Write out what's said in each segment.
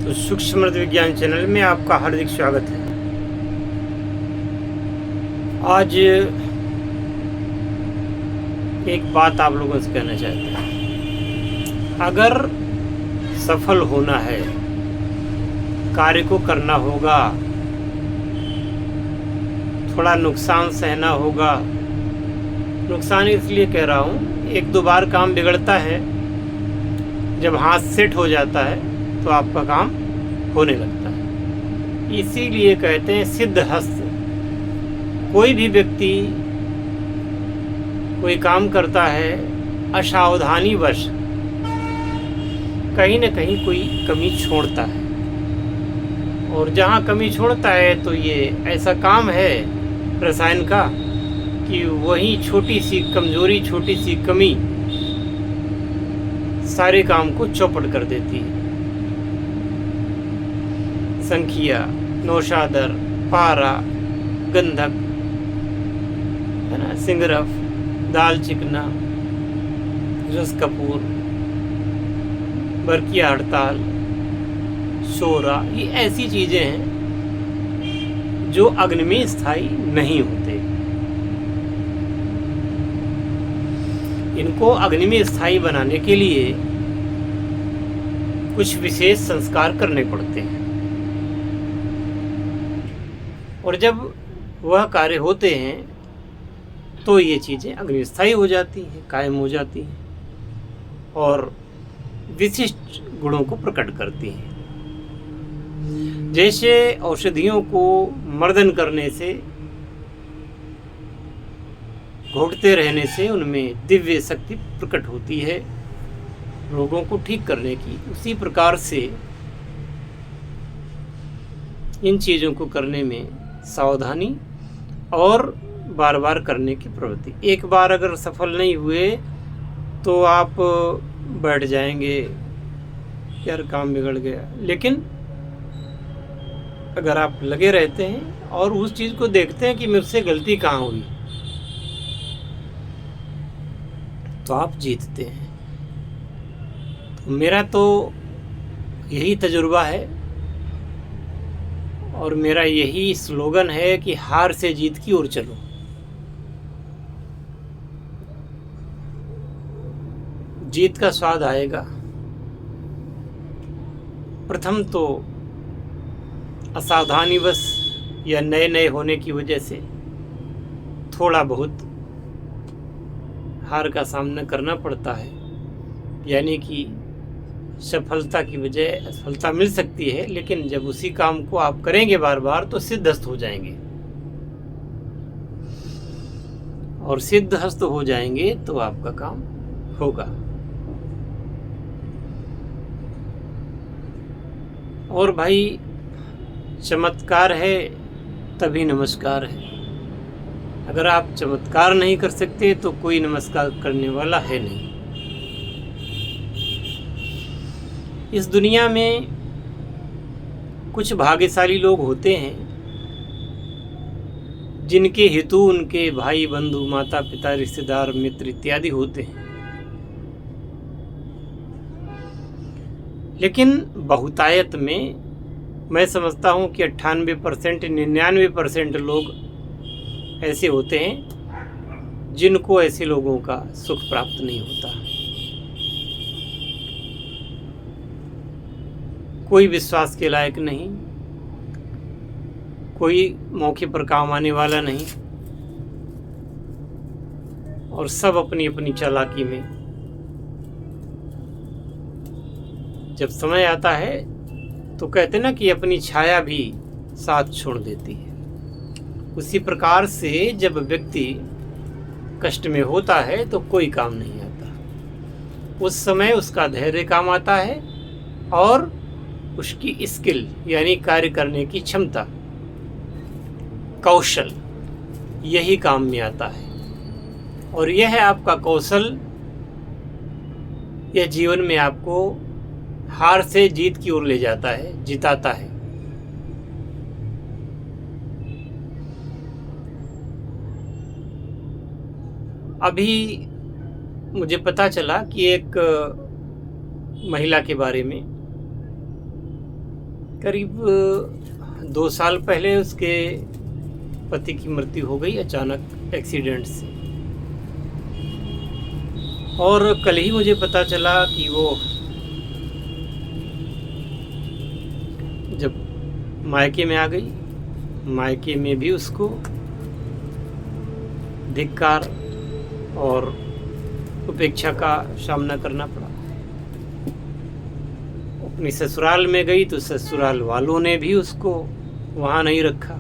तो सूक्ष्म विज्ञान चैनल में आपका हार्दिक स्वागत है। आज एक बात आप लोगों से कहना चाहते हैं। अगर सफल होना है, कार्य को करना होगा, थोड़ा नुकसान सहना होगा। नुकसान इसलिए कह रहा हूँ, एक दो बार काम बिगड़ता है, जब हाथ सेट हो जाता है तो आपका काम होने लगता है। इसीलिए कहते हैं सिद्ध हस्त। कोई भी व्यक्ति कोई काम करता है, असावधानीवश कहीं न कहीं कोई कमी छोड़ता है, और जहाँ कमी छोड़ता है तो ये ऐसा काम है रसायन का कि वही छोटी सी कमजोरी, छोटी सी कमी सारे काम को चौपट कर देती है। संखिया, नौशादर, पारा, गंधक, है ना, सिंगरफ, दाल चिकना, रस कपूर, बरकिया हड़ताल, सोरा, ये ऐसी चीजें हैं जो अग्नि में स्थायी नहीं होते। इनको अग्नि में स्थायी बनाने के लिए कुछ विशेष संस्कार करने पड़ते हैं, और जब वह कार्य होते हैं तो ये चीज़ें अग्निस्थायी हो जाती हैं, कायम हो जाती हैं और विशिष्ट गुणों को प्रकट करती हैं। जैसे औषधियों को मर्दन करने से, घोटते रहने से उनमें दिव्य शक्ति प्रकट होती है रोगों को ठीक करने की, उसी प्रकार से इन चीज़ों को करने में सावधानी और बार बार करने की प्रवृत्ति। एक बार अगर सफल नहीं हुए तो आप बैठ जाएंगे, यार काम बिगड़ गया। लेकिन अगर आप लगे रहते हैं और उस चीज़ को देखते हैं कि मुझसे गलती कहाँ हुई, तो आप जीतते हैं। तो मेरा तो यही तजुर्बा है और मेरा यही स्लोगन है कि हार से जीत की ओर चलो। जीत का स्वाद आएगा। प्रथम तो असावधानीवश या नए नए होने की वजह से थोड़ा बहुत हार का सामना करना पड़ता है, यानी कि सफलता की बजाय असफलता मिल सकती है। लेकिन जब उसी काम को आप करेंगे बार बार तो सिद्धहस्त हो जाएंगे, और सिद्धहस्त हो जाएंगे तो आपका काम होगा। और भाई, चमत्कार है तभी नमस्कार है। अगर आप चमत्कार नहीं कर सकते तो कोई नमस्कार करने वाला है नहीं। इस दुनिया में कुछ भाग्यशाली लोग होते हैं जिनके हेतु उनके भाई, बंधु, माता पिता, रिश्तेदार, मित्र इत्यादि होते हैं। लेकिन बहुतायत में मैं समझता हूँ कि 98%, 99% लोग ऐसे होते हैं जिनको ऐसे लोगों का सुख प्राप्त नहीं होता। कोई विश्वास के लायक नहीं, कोई मौके पर काम आने वाला नहीं, और सब अपनी अपनी चालाकी में जब समय आता है तो कहते ना कि अपनी छाया भी साथ छोड़ देती है। उसी प्रकार से जब व्यक्ति कष्ट में होता है तो कोई काम नहीं आता। उस समय उसका धैर्य काम आता है और उसकी स्किल यानी कार्य करने की क्षमता, कौशल, यही काम में आता है। और यह है आपका कौशल, यह जीवन में आपको हार से जीत की ओर ले जाता है, जिताता है। अभी मुझे पता चला कि एक महिला के बारे में करीब 2 साल पहले उसके पति की मृत्यु हो गई अचानक एक्सीडेंट से। और कल ही मुझे पता चला कि वो जब मायके में आ गई, मायके में भी उसको धिक्कार और उपेक्षा का सामना करना पड़ा। अपनी ससुराल में गई तो ससुराल वालों ने भी उसको वहाँ नहीं रखा,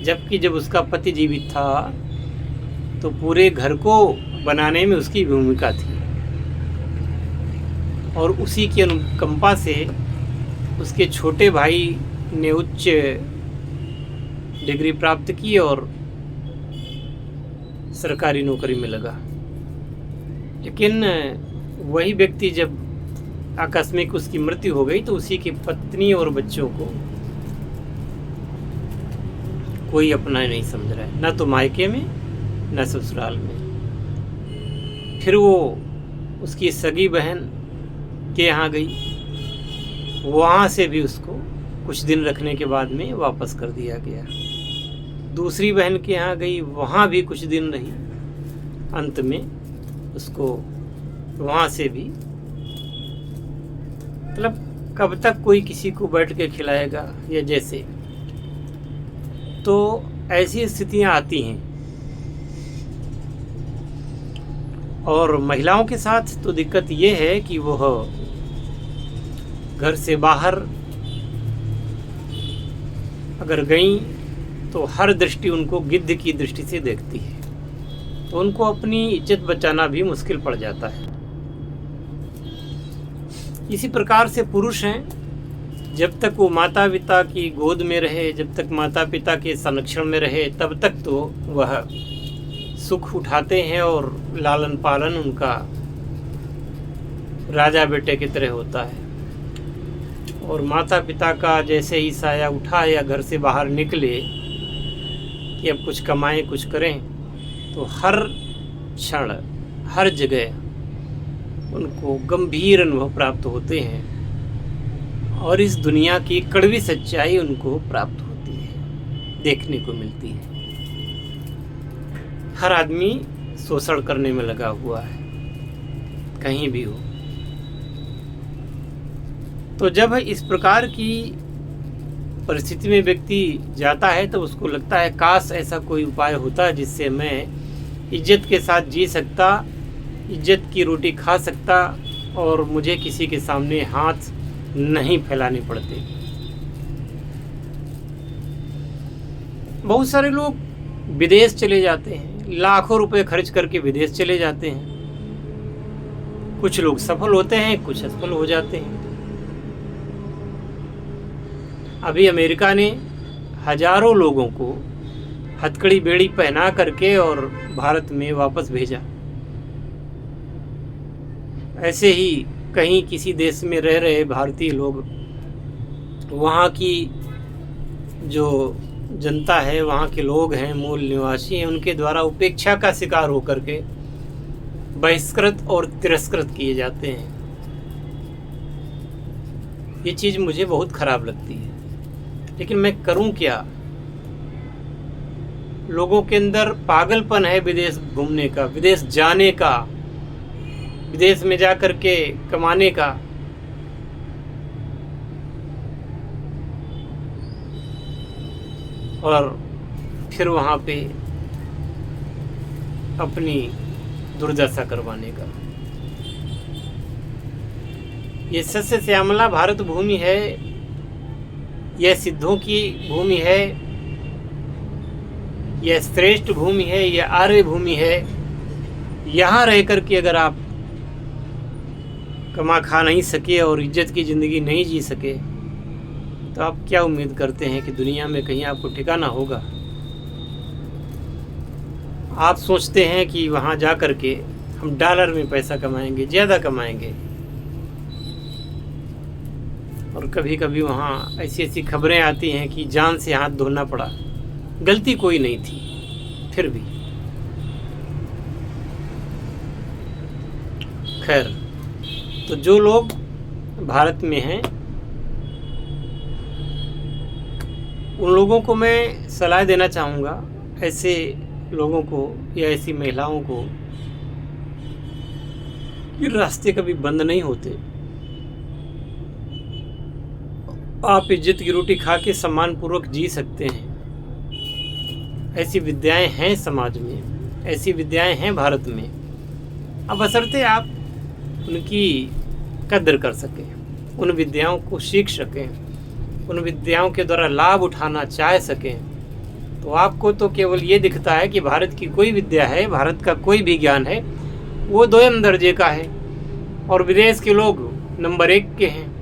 जबकि जब उसका पति जीवित था तो पूरे घर को बनाने में उसकी भूमिका थी। और उसी की अनुकंपा से उसके छोटे भाई ने उच्च डिग्री प्राप्त की और सरकारी नौकरी में लगा। लेकिन वही व्यक्ति जब आकस्मिक उसकी मृत्यु हो गई तो उसी की पत्नी और बच्चों को कोई अपना नहीं समझ रहा है, ना तो मायके में ना ससुराल में। फिर वो उसकी सगी बहन के यहाँ गई, वहाँ से भी उसको कुछ दिन रखने के बाद में वापस कर दिया गया। दूसरी बहन के यहाँ गई, वहाँ भी कुछ दिन रही, अंत में उसको वहाँ से भी, मतलब कब तक कोई किसी को बैठ के खिलाएगा या जैसे। तो ऐसी स्थितियाँ आती हैं। और महिलाओं के साथ तो दिक्कत ये है कि वह घर से बाहर अगर गई तो हर दृष्टि उनको गिद्ध की दृष्टि से देखती है, तो उनको अपनी इज्जत बचाना भी मुश्किल पड़ जाता है। इसी प्रकार से पुरुष हैं, जब तक वो माता पिता की गोद में रहे, जब तक माता पिता के संरक्षण में रहे, तब तक तो वह सुख उठाते हैं और लालन पालन उनका राजा बेटे की तरह होता है। और माता पिता का जैसे ही साया उठा या घर से बाहर निकले कि अब कुछ कमाएं कुछ करें, तो हर क्षण हर जगह उनको गंभीर अनुभव प्राप्त होते हैं और इस दुनिया की कड़वी सच्चाई उनको प्राप्त होती है, देखने को मिलती है। हर आदमी शोषण करने में लगा हुआ है, कहीं भी हो। तो जब इस प्रकार की परिस्थिति में व्यक्ति जाता है तो उसको लगता है काश ऐसा कोई उपाय होता जिससे मैं इज्जत के साथ जी सकता, इज्जत की रोटी खा सकता और मुझे किसी के सामने हाथ नहीं फैलाने पड़ते। बहुत सारे लोग विदेश चले जाते हैं, लाखों रुपए खर्च करके विदेश चले जाते हैं। कुछ लोग सफल होते हैं, कुछ असफल हो जाते हैं। अभी अमेरिका ने हजारों लोगों को हथकड़ी बेड़ी पहना करके और भारत में वापस भेजा। ऐसे ही कहीं किसी देश में रह रहे भारतीय लोग वहाँ की जो जनता है, वहाँ के लोग हैं, मूल निवासी हैं, उनके द्वारा उपेक्षा का शिकार होकर के बहिष्कृत और तिरस्कृत किए जाते हैं। ये चीज़ मुझे बहुत खराब लगती है, लेकिन मैं करूं क्या। लोगों के अंदर पागलपन है विदेश घूमने का, विदेश जाने का, विदेश में जा कर के कमाने का। और फिर वहाँ पे अपनी दुर्दशा करवाने का। ये सस्य श्यामला भारत भूमि है, यह सिद्धों की भूमि है, यह श्रेष्ठ भूमि है, यह आर्य भूमि है। यहाँ रह कर के अगर आप कमा खा नहीं सके और इज्जत की ज़िंदगी नहीं जी सके तो आप क्या उम्मीद करते हैं कि दुनिया में कहीं आपको ठिकाना होगा। आप सोचते हैं कि वहाँ जा कर के हम डॉलर में पैसा कमाएंगे, ज़्यादा कमाएंगे, और कभी कभी वहाँ ऐसी ऐसी खबरें आती हैं कि जान से हाथ धोना पड़ा, गलती कोई नहीं थी फिर भी। खैर, तो जो लोग भारत में हैं उन लोगों को मैं सलाह देना चाहूँगा, ऐसे लोगों को या ऐसी महिलाओं को, कि रास्ते कभी बंद नहीं होते। आप इज्जत की रोटी खा के सम्मानपूर्वक जी सकते हैं। ऐसी विद्याएं हैं समाज में, ऐसी विद्याएं हैं भारत में। अब बशर्ते आप उनकी कद्र कर सकें, उन विद्याओं को सीख सकें, उन विद्याओं के द्वारा लाभ उठाना चाह सकें, तो आपको तो केवल ये दिखता है कि भारत की कोई विद्या है, भारत का कोई भी ज्ञान है, वो 2 दर्जे का है और विदेश के लोग नंबर 1 के हैं।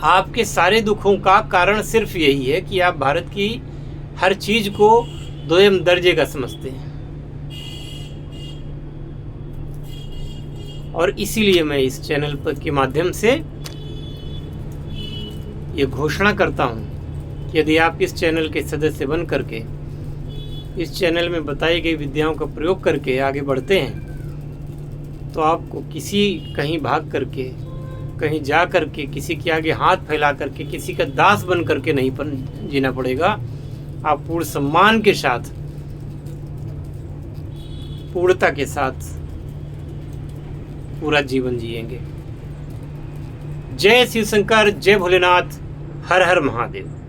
आपके सारे दुखों का कारण सिर्फ यही है कि आप भारत की हर चीज को 2 दर्जे का समझते हैं। और इसीलिए मैं इस चैनल पर के माध्यम से ये घोषणा करता हूँ कि यदि आप इस चैनल के सदस्य बन करके इस चैनल में बताई गई विद्याओं का प्रयोग करके आगे बढ़ते हैं, तो आपको कहीं भाग करके, कहीं जा करके, किसी के आगे हाथ फैला करके, किसी का दास बन करके नहीं जीना पड़ेगा। आप पूर्ण सम्मान के साथ, पूर्णता के साथ पूरा जीवन जिएंगे। जय शिव शंकर, जय भोलेनाथ, हर हर महादेव।